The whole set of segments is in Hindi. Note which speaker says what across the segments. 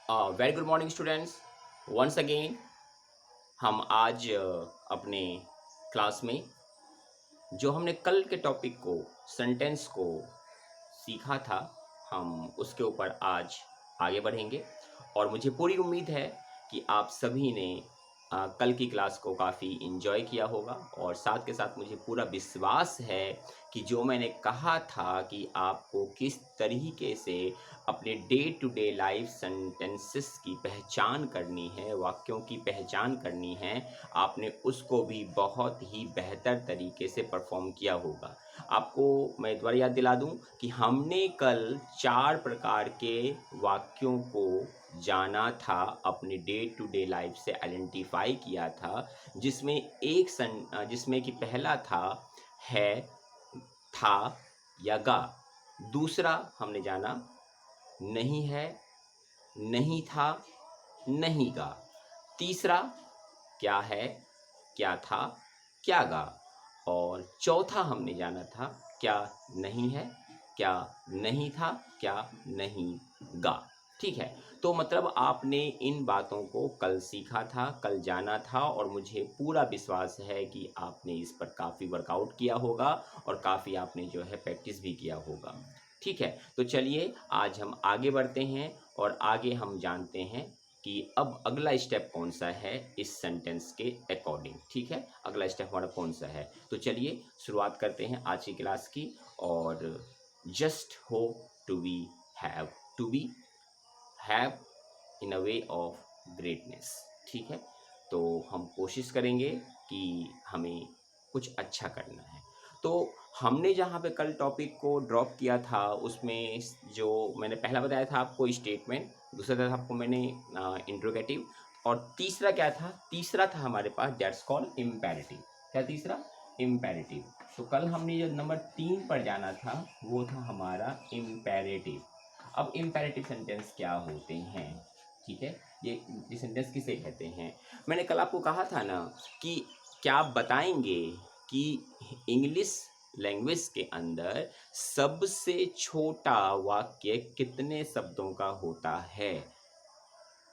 Speaker 1: Very good morning students. Once again हम आज अपने क्लास में जो हमने कल के टॉपिक को सेंटेंस को सीखा था, हम उसके ऊपर आज आगे बढ़ेंगे। और मुझे पूरी उम्मीद है कि आप सभी ने कल की क्लास को काफ़ी इन्जॉय किया होगा, और साथ के साथ मुझे पूरा विश्वास है कि जो मैंने कहा था कि आपको किस तरीके से अपने day to day life sentences की पहचान करनी है, वाक्यों की पहचान करनी है, आपने उसको भी बहुत ही बेहतर तरीके से परफॉर्म किया होगा। आपको मैं दोबारा याद दिला दूं कि हमने कल 4 प्रकार के वाक्यों को जाना था, अपने डे टू डे लाइफ से आइडेंटिफाई किया था, जिसमें कि पहला था है, था या गा। दूसरा हमने जाना नहीं है, नहीं था, नहीं गा। तीसरा क्या है, क्या था, क्या गा। और चौथा हमने जाना था क्या नहीं है, क्या नहीं था, क्या नहीं गा। ठीक है, तो मतलब आपने इन बातों को कल सीखा था, कल जाना था, और मुझे पूरा विश्वास है कि आपने इस पर काफ़ी वर्कआउट किया होगा और काफ़ी आपने जो है प्रैक्टिस भी किया होगा। ठीक है, तो चलिए आज हम आगे बढ़ते हैं और आगे हम जानते हैं कि अब अगला स्टेप कौन सा है इस सेंटेंस के अकॉर्डिंग। ठीक है, अगला स्टेप हमारा कौन सा है, तो चलिए शुरुआत करते हैं आज की क्लास की। और just hope to be have, to be have in a way of greatness. ठीक है, तो हम कोशिश करेंगे कि हमें कुछ अच्छा करना है। तो हमने जहाँ पे कल टॉपिक को ड्रॉप किया था, उसमें जो मैंने पहला बताया था आपको स्टेटमेंट, दूसरा था आपको मैंने इंट्रोगेटिव, और तीसरा क्या था, तीसरा था हमारे पास दैट्स कॉल्ड इम्पेरेटिव। क्या तीसरा, इम्पेरेटिव। तो कल हमने जो नंबर 3 पर जाना था वो था हमारा इम्पेरेटिव। अब इम्पेरेटिव सेंटेंस क्या होते हैं, ठीक है, ये सेंटेंस किसे कहते हैं। मैंने कल आपको कहा था ना कि क्या आप बताएंगे कि इंग्लिश लैंग्वेज के अंदर सबसे छोटा वाक्य कितने शब्दों का होता है।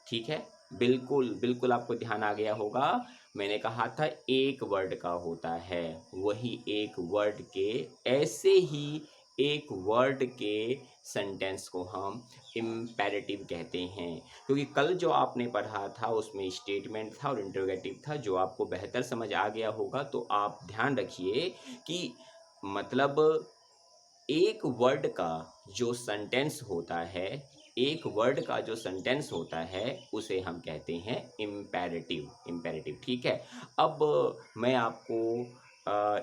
Speaker 1: ठीक है, बिल्कुल बिल्कुल आपको ध्यान आ गया होगा। मैंने कहा था एक वर्ड का होता है, वही एक वर्ड के, ऐसे ही एक वर्ड के सेंटेंस को हम इम्पेरेटिव कहते हैं। क्योंकि कल जो आपने पढ़ा था उसमें स्टेटमेंट था और इंटरोगेटिव था, जो आपको बेहतर समझ आ गया होगा। तो आप ध्यान रखिए कि मतलब एक वर्ड का जो सेंटेंस होता है, एक वर्ड का जो सेंटेंस होता है उसे हम कहते हैं इम्पेरेटिव, इम्पेरेटिव। ठीक है, अब मैं आपको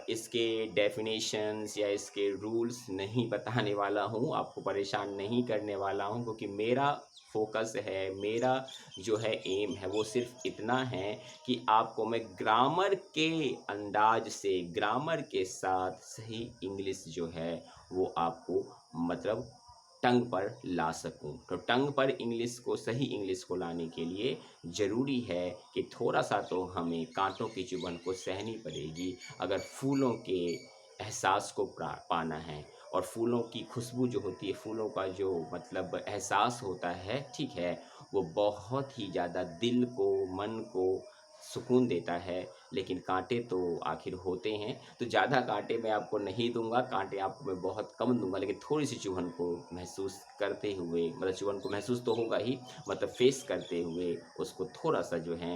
Speaker 1: इसके डेफिनेशंस या इसके रूल्स नहीं बताने वाला हूँ, आपको परेशान नहीं करने वाला हूँ, क्योंकि मेरा फोकस है, मेरा जो है एम है वो सिर्फ इतना है कि आपको मैं ग्रामर के अंदाज से, ग्रामर के साथ सही इंग्लिश जो है वो आपको मतलब टंग पर ला सकूं। तो टंग पर इंग्लिश को, सही इंग्लिश को लाने के लिए ज़रूरी है कि थोड़ा सा तो हमें कांटों की चुभन को सहनी पड़ेगी, अगर फूलों के एहसास को पाना है। और फूलों की खुशबू जो होती है, फूलों का जो मतलब एहसास होता है, ठीक है, वो बहुत ही ज़्यादा दिल को, मन को सुकून देता है। लेकिन कांटे तो आखिर होते हैं, तो ज़्यादा कांटे मैं आपको नहीं दूंगा, कांटे आपको मैं बहुत कम दूंगा, लेकिन थोड़ी सी चुभन को महसूस करते हुए, मतलब चुभन को महसूस तो होगा ही, मतलब फेस करते हुए उसको थोड़ा सा जो है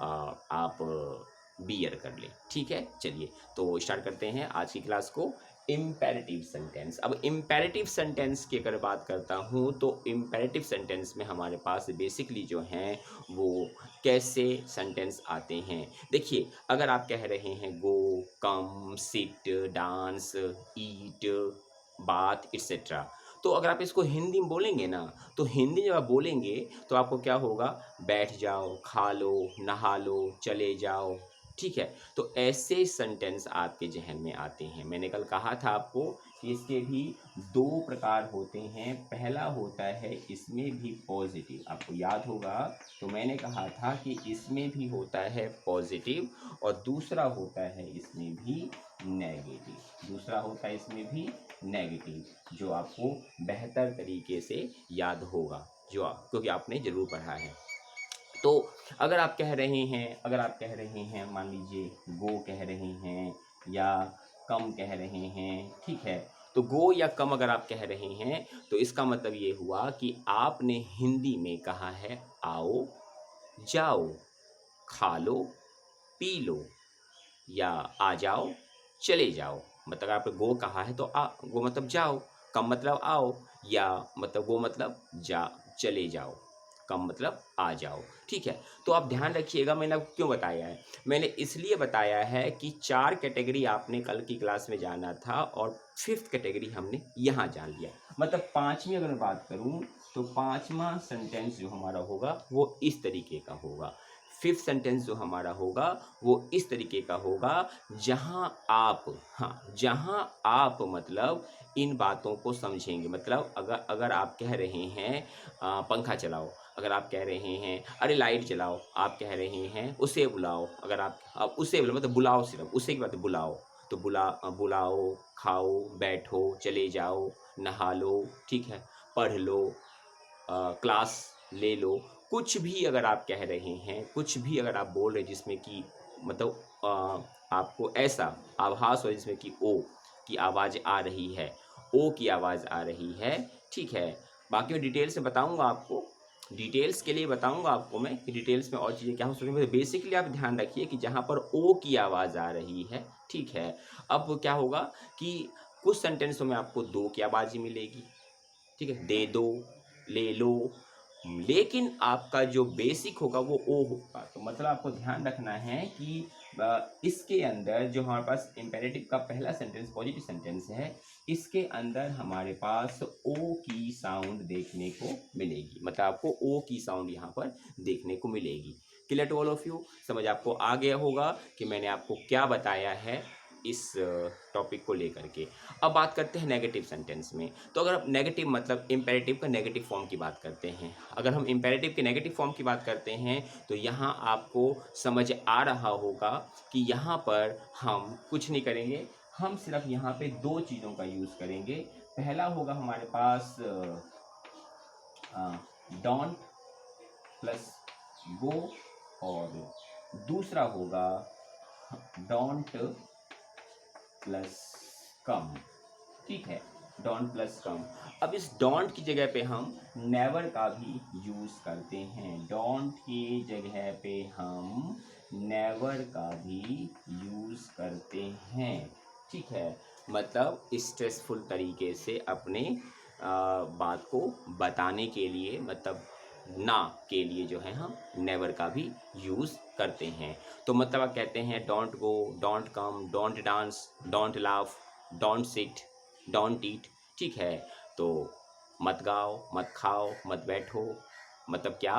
Speaker 1: आप बियर कर लें। ठीक है, चलिए तो स्टार्ट करते हैं आज की क्लास को। Imperative sentence. अब इम्पेरेटिव सेंटेंस की अगर बात करता हूँ तो इम्पेरेटिव सेंटेंस में हमारे पास बेसिकली जो हैं वो कैसे सेंटेंस आते हैं। देखिए, अगर आप कह रहे हैं गो, कम, सिट, डांस, ईट, बात एक्सेट्रा, तो अगर आप इसको हिंदी में बोलेंगे ना, तो हिंदी जब आप बोलेंगे तो आपको क्या होगा, बैठ जाओ, खा लो, नहा लो, चले जाओ। ठीक है, तो ऐसे सेंटेंस आपके जहन में आते हैं। मैंने कल कहा था आपको कि इसके भी 2 प्रकार होते हैं। पहला होता है इसमें भी पॉजिटिव, आपको याद होगा, तो मैंने कहा था कि इसमें भी होता है पॉजिटिव, और दूसरा होता है इसमें भी नेगेटिव, दूसरा होता है इसमें भी नेगेटिव, जो आपको बेहतर तरीके से याद होगा। क्योंकि आपने ज़रूर पढ़ा है। तो अगर आप कह रहे हैं मान लीजिए गो कह रहे हैं या कम कह रहे हैं, ठीक है, तो गो या कम अगर आप कह रहे हैं तो इसका मतलब ये हुआ कि आपने हिंदी में कहा है आओ, जाओ, खा लो, पी लो, या आ जाओ, चले जाओ। मतलब अगर आपने गो कहा है तो गो मतलब जाओ, कम मतलब आओ, या मतलब गो मतलब चले जाओ, कम मतलब आ जाओ, ठीक है। तो आप ध्यान रखिएगा मैंने आपको क्यों बताया है। मैंने इसलिए बताया है कि 4 कैटेगरी आपने कल की क्लास में जाना था और 5th कैटेगरी हमने यहाँ जान लिया। मतलब 5वीं अगर मैं बात करूँ तो 5वां सेंटेंस जो हमारा होगा वो इस तरीके का होगा। 5th सेंटेंस जो हमारा होगा वो इस तरीके का होगा, जहाँ आप, हाँ, जहाँ आप मतलब इन बातों को समझेंगे। मतलब अगर आप कह रहे हैं पंखा चलाओ, अगर आप कह रहे हैं अरे लाइट चलाओ, आप कह रहे हैं उसे बुलाओ, अगर आप उसे बुलाओ मतलब बुलाओ, सिर्फ उसे की बात है, बुलाओ। तो बुलाओ, खाओ, बैठो, चले जाओ, नहा लो, ठीक है, पढ़ लो, क्लास ले लो, कुछ भी अगर आप कह रहे हैं, कुछ भी अगर आप बोल रहे हैं जिसमें कि मतलब आपको ऐसा आभास हो जिसमें कि ओ की आवाज़ आ रही है, ओ की आवाज़ आ रही है, ठीक है। बाकी मैं डिटेल से बताऊंगा आपको, डिटेल्स के लिए बताऊंगा आपको मैं कि डिटेल्स में और चीज़ें क्या हो सकती हैं। बेसिकली आप ध्यान रखिए कि जहाँ पर ओ की आवाज़ आ रही है, ठीक है, अब क्या होगा कि कुछ सेंटेंसों में आपको दो की आवाज़ ही मिलेगी, ठीक है, दे दो, ले लो, लेकिन आपका जो बेसिक होगा वो ओ होगा। तो मतलब आपको ध्यान रखना है कि इसके अंदर जो हमारे पास इम्पेरेटिव का पहला सेंटेंस पॉजिटिव सेंटेंस है, इसके अंदर हमारे पास ओ की साउंड देखने को मिलेगी। मतलब आपको ओ की साउंड यहाँ पर देखने को मिलेगी। Clear to all of you? समझ आपको आ गया होगा कि मैंने आपको क्या बताया है इस टॉपिक को लेकर के। अब बात करते हैं नेगेटिव सेंटेंस में। तो अगर आप नेगेटिव मतलब इम्पेरेटिव का नेगेटिव फॉर्म की बात करते हैं, अगर हम इम्पेरेटिव के नेगेटिव फॉर्म की बात करते हैं तो यहाँ आपको समझ आ रहा होगा कि यहाँ पर हम कुछ नहीं करेंगे, हम सिर्फ यहाँ पे दो चीज़ों का यूज़ करेंगे। पहला होगा हमारे पास डोंट प्लस गो, और दूसरा होगा डोंट प्लस कम, ठीक है, डोंट प्लस कम। अब इस डोंट की जगह पे हम नेवर का भी यूज़ करते हैं। डोंट की जगह पे हम नेवर का भी यूज़ करते हैं, ठीक है। मतलब स्ट्रेसफुल तरीके से अपने बात को बताने के लिए, मतलब ना के लिए जो है हम नेवर का भी यूज़ करते हैं। तो मतलब आप कहते हैं don't go, don't come, don't dance, don't laugh, don't sit, don't eat, ठीक है। तो मत गाओ, मत खाओ, मत बैठो, मतलब क्या,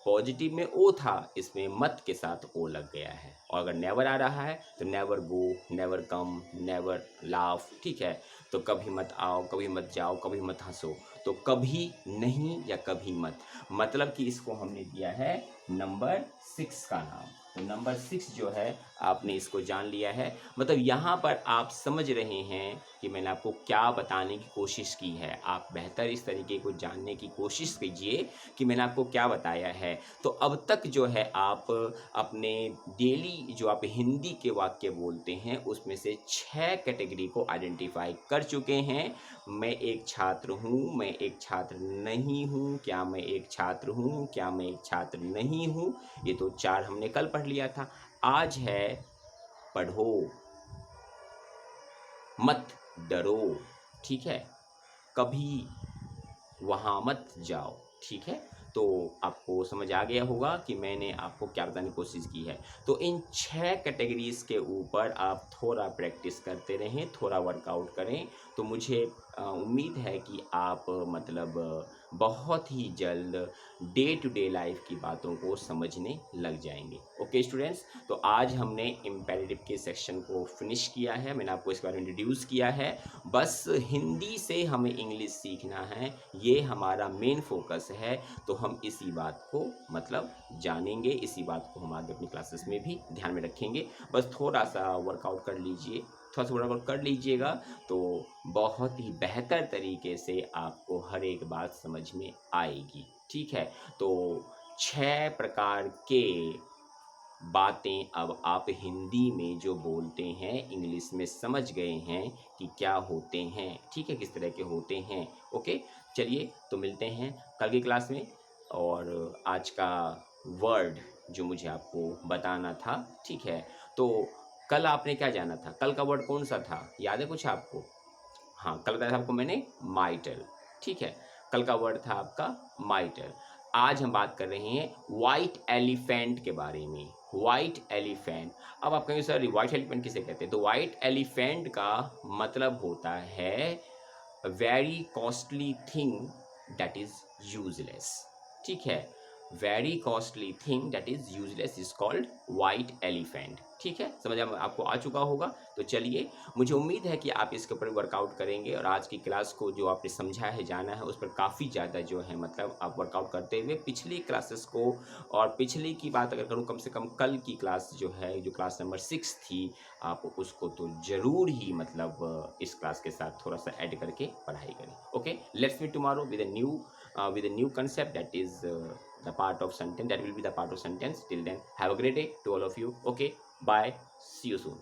Speaker 1: पॉजिटिव में ओ था, इसमें मत के साथ ओ लग गया है। और अगर नेवर आ रहा है तो never go, never come, never laugh, ठीक है। तो कभी मत आओ, कभी मत जाओ, कभी मत हंसो, तो कभी नहीं या कभी मत, मतलब कि इसको हमने दिया है नंबर 6 का नाम। तो नंबर 6 जो है आपने इसको जान लिया है। मतलब यहाँ पर आप समझ रहे हैं कि मैंने आपको क्या बताने की कोशिश की है। आप बेहतर इस तरीके को जानने की कोशिश कीजिए कि मैंने आपको क्या बताया है। तो अब तक जो है आप अपने डेली जो आप हिंदी के वाक्य बोलते हैं उसमें से 6 कैटेगरी को आइडेंटिफाई कर चुके हैं। मैं एक छात्र हूँ, मैं एक छात्र नहीं हूँ, क्या मैं एक छात्र हूँ, क्या मैं एक छात्र नहीं हूँ, ये तो 4 हमने कल पढ़ लिया था। आज है पढ़ो, मत डरो, ठीक है, कभी वहाँ मत जाओ, ठीक है। तो आपको समझ आ गया होगा कि मैंने आपको क्या बताने की कोशिश की है। तो इन 6 कैटेगरीज़ के ऊपर आप थोड़ा प्रैक्टिस करते रहें, थोड़ा वर्कआउट करें, तो मुझे उम्मीद है कि आप मतलब बहुत ही जल्द डे टू डे लाइफ की बातों को समझने लग जाएंगे। ओके स्टूडेंट्स, तो आज हमने इम्पेरेटिव के सेक्शन को फिनिश किया है, मैंने आपको इसके बारे में इंट्रोड्यूस किया है। बस हिंदी से हमें इंग्लिश सीखना है, ये हमारा मेन फोकस है। तो हम इसी बात को मतलब जानेंगे, इसी बात को हम आगे अपनी क्लासेस में भी ध्यान में रखेंगे। बस थोड़ा सा वर्कआउट कर लीजिए, थोड़ा सा वर्कआउट कर लीजिएगा तो बहुत ही बेहतर तरीके से आपको हर एक बात समझ में आएगी। ठीक है। तो 6 प्रकार के बातें अब आप हिंदी में जो बोलते हैं इंग्लिश में समझ गए हैं कि क्या होते हैं, ठीक है, किस तरह के होते हैं। ओके, चलिए तो मिलते हैं कल की क्लास में। और आज का वर्ड जो मुझे आपको बताना था, ठीक है, तो कल आपने क्या जाना था, कल का वर्ड कौन सा था, याद है कुछ आपको? हाँ, कल बताया था आपको मैंने माइटल, ठीक है, कल का वर्ड था आपका माइटल। आज हम बात कर रहे हैं वाइट एलिफेंट के बारे में। वाइट एलिफेंट, अब आप कहेंगे सर वाइट एलिफेंट किसे कहते हैं? तो वाइट एलिफेंट का मतलब होता है very costly thing that is useless, ठीक है, very costly thing that is useless is called white elephant, ठीक है, समझ आपको आ चुका होगा। तो चलिए, मुझे उम्मीद है कि आप इसके ऊपर वर्कआउट करेंगे और आज की क्लास को जो आपने समझा है, जाना है, उस पर काफ़ी ज़्यादा जो है मतलब आप वर्कआउट करते हुए पिछली क्लासेस को, और पिछले की बात अगर करूँ, कम से कम कल की क्लास जो है, जो क्लास नंबर 6 थी, आप उसको तो ज़रूर ही मतलब इस क्लास के साथ थोड़ा सा ऐड करके पढ़ाई करें। Okay, let's meet tomorrow with a new concept that is the part of sentence, that will be the part of sentence. Till then, have a great day to all of you. Okay, bye, see you soon.